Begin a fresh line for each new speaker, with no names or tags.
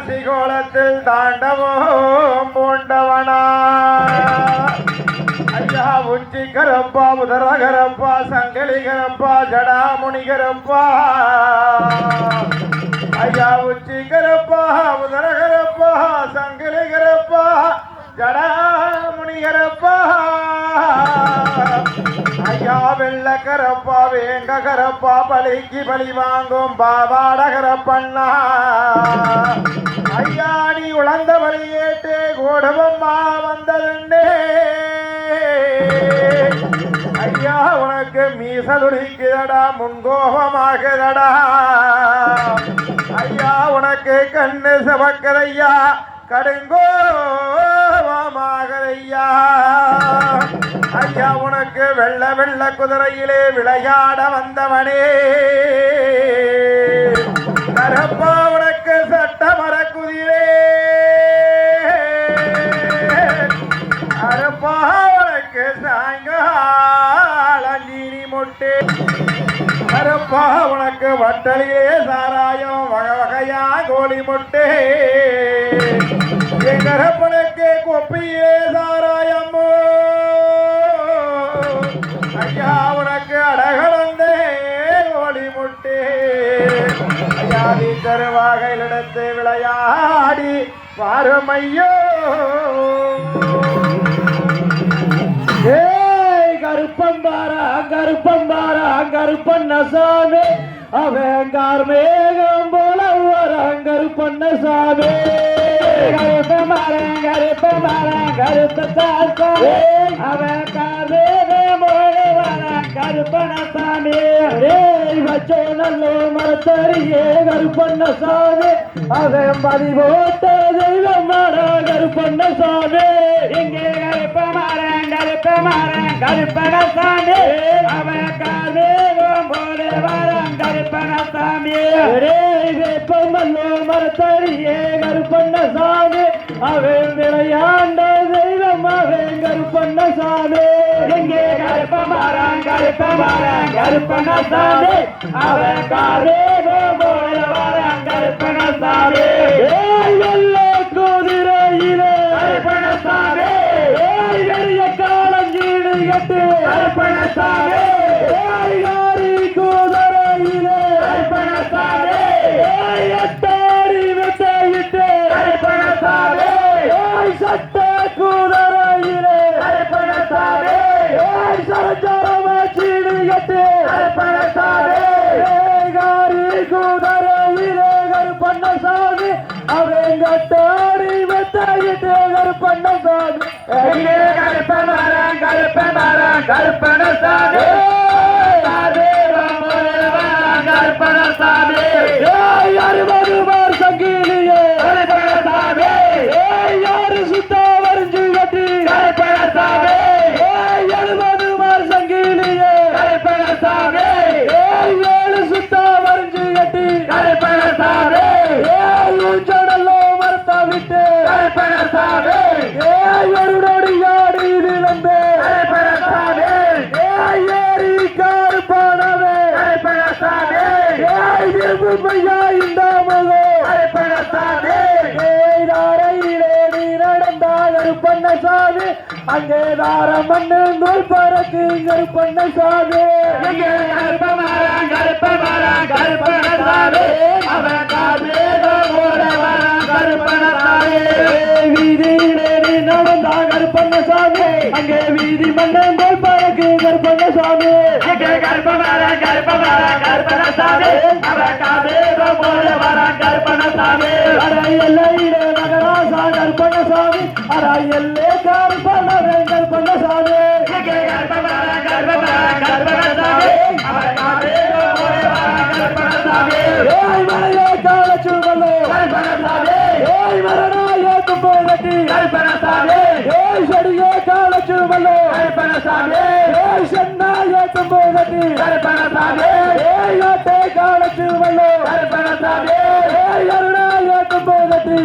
சிகோலத்தில் தாண்டவோம் பூண்டவனா ஐயா உச்சி கரப்பா உதரகரப்பா சங்கலி கரப்பா ஜடாமுனி கரப்பா ஐயா உச்சி கரப்பா உதரகரப்பா சங்கலி கரப்பா ஜடாமுனி கரப்பா ஐயா வெள்ள கரப்பா வேங்க கரப்பா பலிக்கு பலி வாங்கும் பாவாட கரப்பண்ணா ஐயா நீ உழந்த வழியேட்டு கோடவம்மா வந்ததுண்டே ஐயா உனக்கு மீசலுடிக்குதடா முன்கோபமாகுதடா ஐயா உனக்கு கண்ணு சவக்கதையா கடுங்கோபமாகதையா ஐயா உனக்கு வெள்ள வெள்ள குதிரையிலே விளையாட வந்தவனே கரப்பா உனக்கு சட்ட மரக்குதிரே அரப்பா உனக்கு சாயங்காலி மொட்டே கரப்பா உனக்கு வட்டலிலே சாராயம் வகை வகையா கோழி மொட்டே என் கரப்பனுக்கு கொப்பியே சாராயம்மோ ஐயா உனக்கு அடகடந்தே கோழி முட்டே ஐயா நீ தருவாகையிலிடத்து விளையாடி பாருமையோ
கருப்பண்ணசாமி அவங்கார் மேகம் போல கருப்பண்ணசாமி கருப்பத்தாசாமி அவங்கார் மேகம் போல கருப்பண்ணசாமி வச்சோ நல்லோ மரத்தறியே கருப்பண்ணசாமி அவன் பதி போட்ட தெய்வம் கருப்பண்ணசாமி இங்கே கருப்பண்ணசாமி அவன் காவேகம் போல கருப்பண்ணசாமி வேப்பமல்லோ மரத்தறியே கருப்பண்ணசாமி அவன் விளையாண்ட தெய்வம் அவன் கருப்பண்ணசாமி எங்கே கருப்பண்ணசாமி அவன் காவேகம் போல கருப்பண்ணசாமி வெள்ளை குதிரையிலே கருப்பண்ணசாமி பெரிய காலஞ்சீடு கட்டு கருப்பண்ணசாமி குதிரையிலே கருப்பண்ணசாமி எட்டாரி வெட்டையிட்டு கருப்பண்ணசாமி சட்ட குதிரையிலே கருப்பண்ணசாமி சரச்சரம சீடு கட்டு கருப்பண்ணசாமி காரி குதிரையிலே கருப்பண்ணசாமி அவன் கட்டாரி வெட்டையிட்டு கருப்பண்ணசாமி கருப்பண்ணசாமி கருப்பண்ணசாமி 60 சங்கிலியே கருப்பண்ணசாமி யாரு சுத்தா வரைஞ்சு கட்டி கருப்பண்ணசாமி 70 சங்கிலியே கருப்பண்ணசாமி 7 சுத்தா வரைஞ்சு கட்டி கருப்பண்ணசாமி ஊஞ்சடல்லோ மரத்தா விட்டு கருப்பண்ணசாமி எருடோடி யாடி இழந்தே கருப்பண்ணசாமி ஏரி கருப்பணவே கருப்பண்ணசாமி திருப்பையா இந்த மகோ கருப்பண்ணசாமி தாரையிலே நீ நடந்தா கருப்பண்ணசாமி அங்கே தாரம் மண்ணு நூல் பறக்கு கருப்பண்ணசாமி கருப்பண்ணசாமி அவன் கருப்பண்ணசாமி வீதியிலே நீ நடந்தா கருப்பண்ணசாமி அங்கே வீதி மண்ணன் போல் பறக்கு கருப்பண்ணசாமி கருப்பண்ணசாமி கருப்பண்ணசாமி எல்லையிலே நகராசா கருப்பண்ணசாமி எல்லே கருப்பண்ணவே கருப்பண்ணசாமி மலையே காலச்சுவல்லோ மரணாய தும்பட்டி செடியே காலச்சுவல்லோ சென்னாய தும்பட்டி காலச்சுவல்லோ அருணாய தும்பட்டி